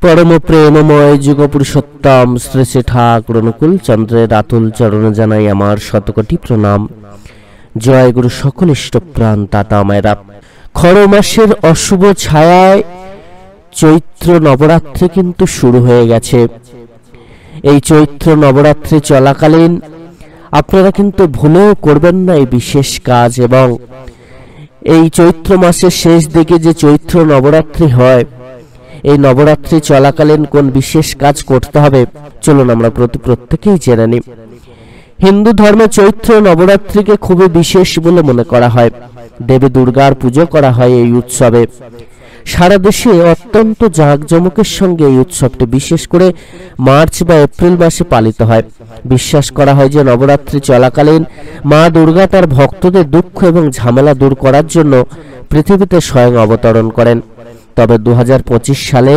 परम प्रेममय जुग पुरुषोत्तम श्री श्री ठाकुर अनुकूल चंद्रेर आतुल चरणे जानाई आमार शतकोटी प्रणाम। जय गुरु सकल इष्ट प्राण दाता मायरा। खर मासेर अशुभ छायाय चैत्र नवरात्रि किन्तु शुरू हये गेछे। এই চৈত্র নবরাত্রি চলাকালীন আপনারা কিন্তু ভুলেও করবেন না এই বিশেষ কাজ। এবং এই চৈত্র মাসের শেষ দিকে যে চৈত্র নবরাত্রি হয়, এই নবরাত্রি চলাকালীন কোন বিশেষ কাজ করতে হবে চলুন আমরা প্রত্যেকেই জেনে নিই। হিন্দু ধর্মে চৈত্র নবরাত্রিকে খুবই বিশেষ বলে মনে করা হয়। দেবী দুর্গার পুজো করা হয় এই উৎসবে। সারা দেশে অত্যন্ত জাঁকজমকের সঙ্গে এই উৎসবটি বিশেষ করে মার্চ বা এপ্রিল মাসে পালিত হয়। বিশ্বাস করা হয় যে নবরাত্রি চলাকালীন মা দুর্গা তার ভক্তদের দুঃখ এবং ঝামেলা দূর করার জন্য পৃথিবীতে স্বয়ং অবতরণ করেন। তবে 2025 সালে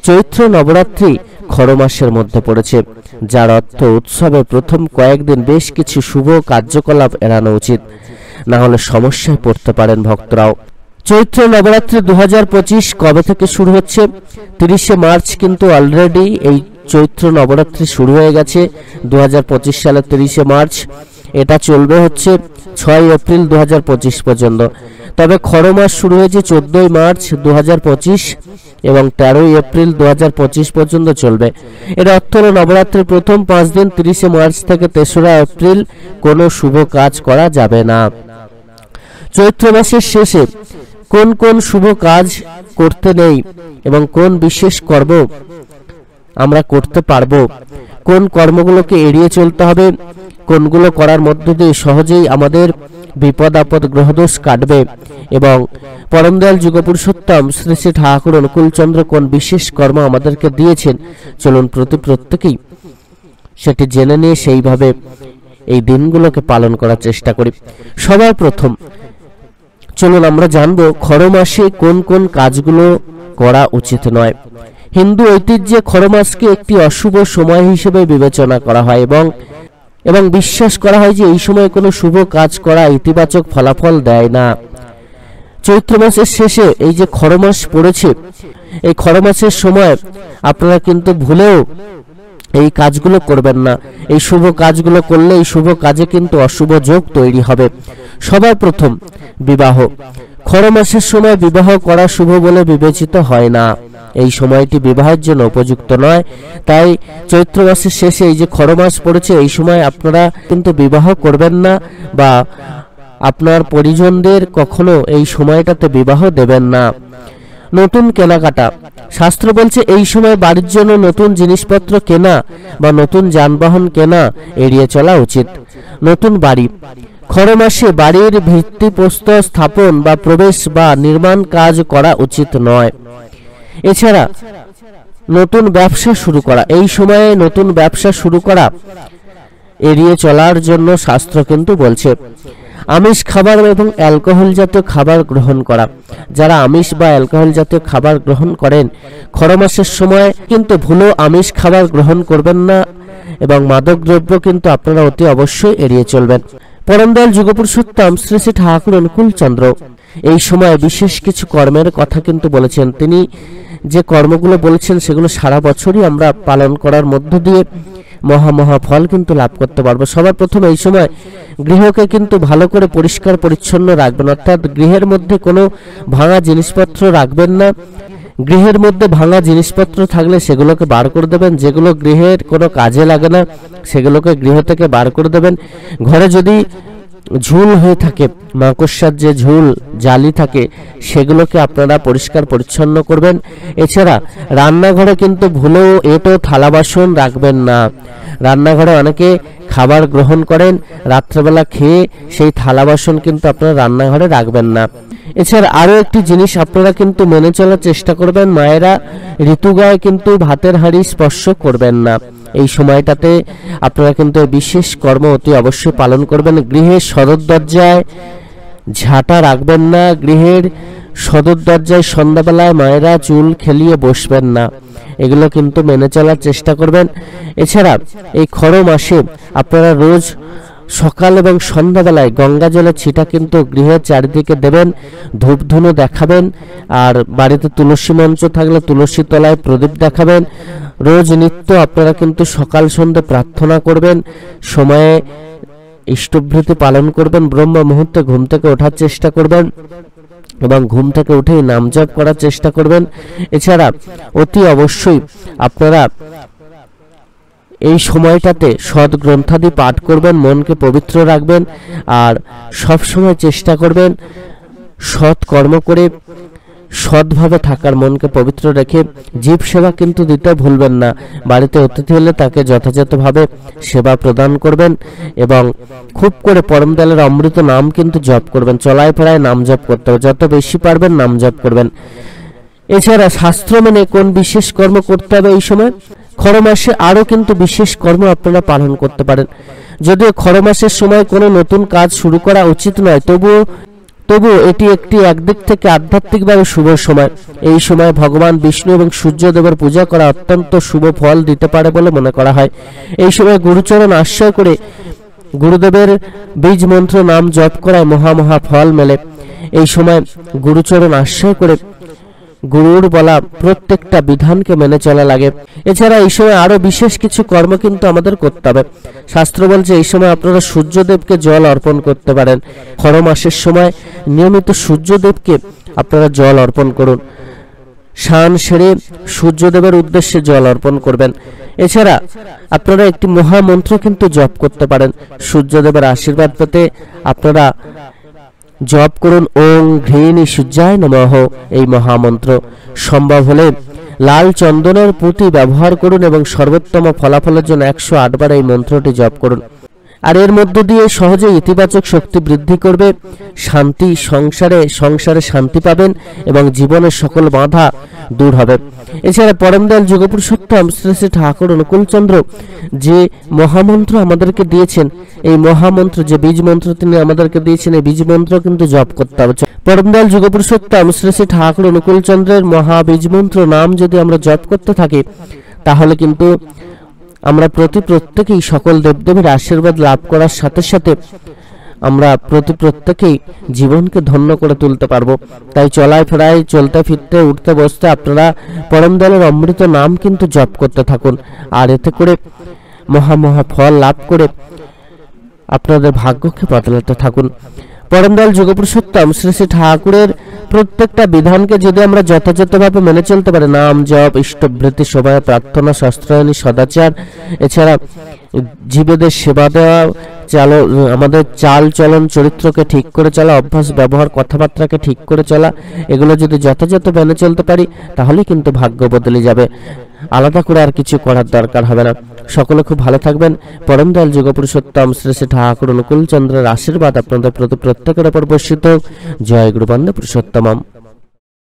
চৈত্র নবরাত্রি খর মাসের মধ্যে পড়েছে, যার অর্থ উৎসবের প্রথম কয়েকদিন বেশ কিছু শুভ কার্যকলাপ এড়ানো উচিত, না হলে সমস্যায় পড়তে পারেন ভক্তরাও। চৈত্র নবরাত্রি 2025 কবে থেকে শুরু হচ্ছে? 30শে মার্চ কিন্তু অলরেডি এই চৈত্র নবরাত্রি শুরু হয়ে গেছে। 2025 সালের 30শে মার্চ, এটা চলবে হচ্ছে 6 এপ্রিল 2025 পর্যন্ত। তবে খর মাস শুরু হয়েছে 14 মার্চ 2025 এবং 13 এপ্রিল 2025 পর্যন্ত চলবে। এর অর্থ হল নবরাত্রির প্রথম 5 দিন 30শে মার্চ থেকে 3রা এপ্রিল কোনো শুভ কাজ করা যাবে না। চৈত্র মাসের শেষে কোন কোন শুভ কাজ করতে নেই এবং কোন বিশেষ কর্ম আমরা করতে পারবো, কোন কর্মগুলোকে এড়িয়ে চলতে হবে, কোনগুলো করার মধ্য দিয়ে সহজেই আমাদের বিপদ আপদ গ্রহদোষ কাটবে এবং পরম দয়াল যুগ পুরুষোত্তম শ্রী শ্রী ঠাকুর অনুকূল চন্দ্র কোন বিশেষ কর্ম আমাদেরকে দিয়েছেন চলুন প্রত্যেকেই সেটি জেনে নিয়ে সেইভাবে এই দিনগুলোকে পালন করার চেষ্টা করি। সবার প্রথম চলুন আমরা জানবো খর মাসে কোন কোন কাজগুলো করা উচিত নয়। হিন্দু ঐতিহ্যে খর মাসকে একটি অশুভ সময় হিসেবে বিবেচনা করা হয় এবং বিশ্বাস করা হয় যে এই সময় কোনো শুভ কাজ করা ইতিবাচক ফলাফল দেয় না। চৈত্র মাসের শেষে এই যে খর মাস পড়েছে, এই খর মাসের সময় আপনারা কিন্তু ভুলেও এই কাজগুলো করবেন না। এই শুভ কাজগুলো করলে এই শুভ কাজে কিন্তু অশুভ যোগ তৈরি হবে। সবার প্রথম বিবাহ। খর মাসের সময় বিবাহ করা শুভ বলে বিবেচিত হয় না। এই সময়টি বিবাহের জন্য উপযুক্ত নয়। তাই চৈত্র মাসের শেষে এই যে খর মাস পড়েছে, এই সময় আপনারা কিন্তু বিবাহ করবেন না বা আপনার পরিজনদের কখনো এই সময়টাতে বিবাহ দেবেন না। নতুন কেনাকাটা। শাস্ত্র বলছে এই সময় বাড়ির জন্য নতুন জিনিসপত্র কেনা বা নতুন যানবাহন কেনা এড়িয়ে চলা উচিত। নতুন বাড়ি। খর মাসে বাড়ির ভিত্তিপ্রস্তর স্থাপন বা প্রবেশ বা নির্মাণ কাজ করা উচিত নয়। এছাড়া নতুন ব্যবসা শুরু করা। এই সময়ে নতুন ব্যবসা শুরু করা এড়িয়ে চলার জন্য শাস্ত্র কিন্তু বলছে। আমিষ খাবার এবং অ্যালকোহল জাতীয় খাবার গ্রহণ করা। যারা আমিষ বা অ্যালকোহল জাতীয় খাবার গ্রহণ করেন খর মাসের সময় কিন্তু ভুলেও আমিষ খাবার গ্রহণ করবেন না এবং মাদক দ্রব্য কিন্তু আপনারা অতি অবশ্যই এড়িয়ে চলবেন। পরম দয়াল যুগ পুরুষোত্তম শ্রী শ্রী ঠাকুর অনুকূল চন্দ্র এই সময় বিশেষ কিছু কর্মের কথা কিন্তু বলেছেন। তিনি যে কর্মগুলো বলেছেন সেগুলো সারা বছরই আমরা পালন করার মধ্য দিয়ে মহা ফল কিন্তু লাভ করতে পারবো। সবার প্রথমে এই সময় গৃহকে কিন্তু ভালো করে পরিষ্কার পরিচ্ছন্ন রাখবেন, অর্থাৎ গৃহের মধ্যে কোনো ভাঙা জিনিসপত্র রাখবেন না। গৃহের মধ্যে ভাঙা জিনিসপত্র থাকলে সেগুলোকে বার করে দেবেন। যেগুলো গৃহের কোনো কাজে লাগে না সেগুলোকে গৃহ থেকে বার করে দেবেন। ঘরে যদি ঝুল হয়ে থাকে, মাকড়সার যে ঝুল জালি থাকে, সেগুলোকে আপনারা পরিষ্কার পরিচ্ছন্ন করবেন। এছাড়া রান্নাঘরে কিন্তু ভুলেও এঁটো থালা বাসন রাখবেন না। রান্নাঘরে অনেকে খাবার গ্রহণ করেন, রাত্রেবেলা খেয়ে সেই থালা বাসন কিন্তু আপনারা রান্নাঘরে রাখবেন না। এছাড়া আরো একটি জিনিস আপনারা কিন্তু মেনে চলার চেষ্টা করবেন, মায়েরা ঋতুগায় কিন্তু ভাতের হাঁড়ি স্পর্শ করবেন না। এই সময়টাতে আপনারা কিন্তু বিশেষ কর্ম অতি অবশ্যই পালন করবেন। গৃহের সদর দরজায় ঝাঁটা রাখবেন না। গৃহের সদর দরজায় সন্ধ্যাবেলায় মায়েরা চুল খেলিয়ে বসবেন না। এগুলো কিন্তু মেনে চলার চেষ্টা করবেন। এছাড়া এই খর মাসে আপনারা রোজ সকাল এবং সন্ধ্যাবেলায় গঙ্গা জলের ছিটা কিন্তু গৃহের চারিদিকে দেবেন, ধূপধুনো দেখাবেন, আর বাড়িতে তুলসী মঞ্চ থাকলে তুলসী তলায় প্রদীপ দেখাবেন। রোজ নিত্য আপনারা কিন্তু সকাল সন্ধ্যে প্রার্থনা করবেন, সময়ে ইষ্টভৃতি পালন করবেন, ব্রহ্ম মুহূর্তে ঘুম থেকে ওঠার চেষ্টা করবেন এবং ঘুম থেকে উঠেই নাম জপ করার চেষ্টা করবেন। এছাড়া অতি অবশ্যই আপনারা এই সময়টাতে সৎ গ্রন্থাদি পাঠ করবেন, মনকে পবিত্র রাখবেন, আর সব সময় চেষ্টা করবেন সৎ কর্ম করে সৎভাবে থাকার, মনকে পবিত্র রেখে জীব সেবা কিন্তু দিতে ভুলবেন না। বাড়িতে অতিথি হলে তাকে যথাযথভাবে সেবা প্রদান করবেন এবং খুব করে পরম দয়ালের অমৃত নাম কিন্তু জপ করবেন। চলায় ফেরায় নাম জপ করতে হবে, যত বেশি পারবেন নাম জপ করবেন। এছাড়া শাস্ত্র মেনে কোন বিশেষ কর্ম করতে হবে এই সময়? খর মাসে আরও কিন্তু বিশেষ কর্ম আপনারা পালন করতে পারেন। যদিও খর মাসের সময় কোনো নতুন কাজ শুরু করা উচিত নয়, তবুও এটি একটি একদিক থেকে আধ্যাত্মিকভাবে শুভ সময়। এই সময় ভগবান বিষ্ণু এবং সূর্যদেবের পূজা করা অত্যন্ত শুভ ফল দিতে পারে বলে মনে করা হয়। এই সময় গুরুচরণ আশ্রয় করে গুরুদেবের বীজ মন্ত্র নাম জপ করায় মহা ফল মেলে। এই সময় গুরুচরণ আশ্রয় করে গুরুর বলা প্রত্যেকটা বিধানকে মেনে চলা লাগে। এছাড়া এই সময় আরো বিশেষ কিছু কর্ম কিন্তু আমাদের করতে হবে। শাস্ত্র বলছে এই সময় আপনারা সূর্যদেবকে জল অর্পণ করতে পারেন। খর মাসের সময় নিয়মিত সূর্যদেবকে আপনারা জল অর্পণ করুন, স্নান সেরে সূর্যদেবের উদ্দেশ্যে জল অর্পণ করবেন। এছাড়া আপনারা একটি মহামন্ত্র কিন্তু জপ করতে পারেন। সূর্যদেবের আশীর্বাদ পেতে আপনারা জপ করুন ওং ঘৃণী সূর্যায় নমঃ। এই মহামন্ত্র সম্ভব হলে লাল চন্দনের পুঁতি ব্যবহার করুন এবং সর্বোত্তম ফলাফলের জন্য 108 বার এই মন্ত্রটি জপ করুন। আর এর মধ্য দিয়ে সহজে ইতিবাচক শক্তি বৃদ্ধি করবে, শান্তি সংসারে শান্তি পাবেন এবং জীবনের সকল বাধা দূর হবে। এছাড়া পরম দয়াল যোগপুরুষোত্তম শ্রী শ্রী ঠাকুর অনুকূলচন্দ্র যে মহামন্ত্র আমাদেরকে দিয়েছেন, এই মহামন্ত্র যে বীজ মন্ত্র তিনি আমাদেরকে দিয়েছেন, এই বীজ মন্ত্র কিন্তু জপ করতে হবে। পরম দয়াল যোগপুরুষোত্তম শ্রী শ্রী ঠাকুর অনুকূলচন্দ্রের মহাবীজ মন্ত্র নাম যদি আমরা জপ করতে থাকি, তাহলে কিন্তু আমরা প্রত্যেকেই সকল দেবদেবীর আশীর্বাদ লাভ করার সাথে সাথে আমরা প্রত্যেকেই জীবনকে ধন্য করে তুলতে পারবো। তাই চলায় ফেরায়, চলতে ফিরতে, উঠতে বসতে আপনারা পরম দয়ালের অমৃত নাম কিন্তু জপ করতে থাকুন, আর এতে করে মহা ফল লাভ করে আপনাদের ভাগ্যকে বদলাতে থাকুন। পরম দয়াল যোগপুরুষোত্তম শ্রী শ্রী ঠাকুরের প্রত্যেকটা বিধানকে যদি আমরা যথাযথভাবে মেনে চলতে পারি, নাম জপ, ইষ্টভৃতি, সময় প্রার্থনা, শাস্ত্রায়নী, সদাচার, এছাড়া জীবেদের সেবা দেওয়া, আমাদের চাল চলন চরিত্রকে ঠিক করে চলা, অভ্যাস ব্যবহার কথাবার্তাকে ঠিক করে চলা, এগুলো যদি যথাযথ মেনে চলতে পারি তাহলে কিন্তু ভাগ্য বদলে যাবে। আলাদা করে আর কিছু করার দরকার হবে না। সকলে খুব ভালো থাকবেন। পরম দয়াল যোগপুরুষোত্তম শ্রী শ্রী ঠাকুর অনুকূলচন্দ্রের আশীর্বাদ আপনাদের প্রত্যেকের উপর বর্ষিত। জয় গুরু বন্দে পুরুষোত্তমম।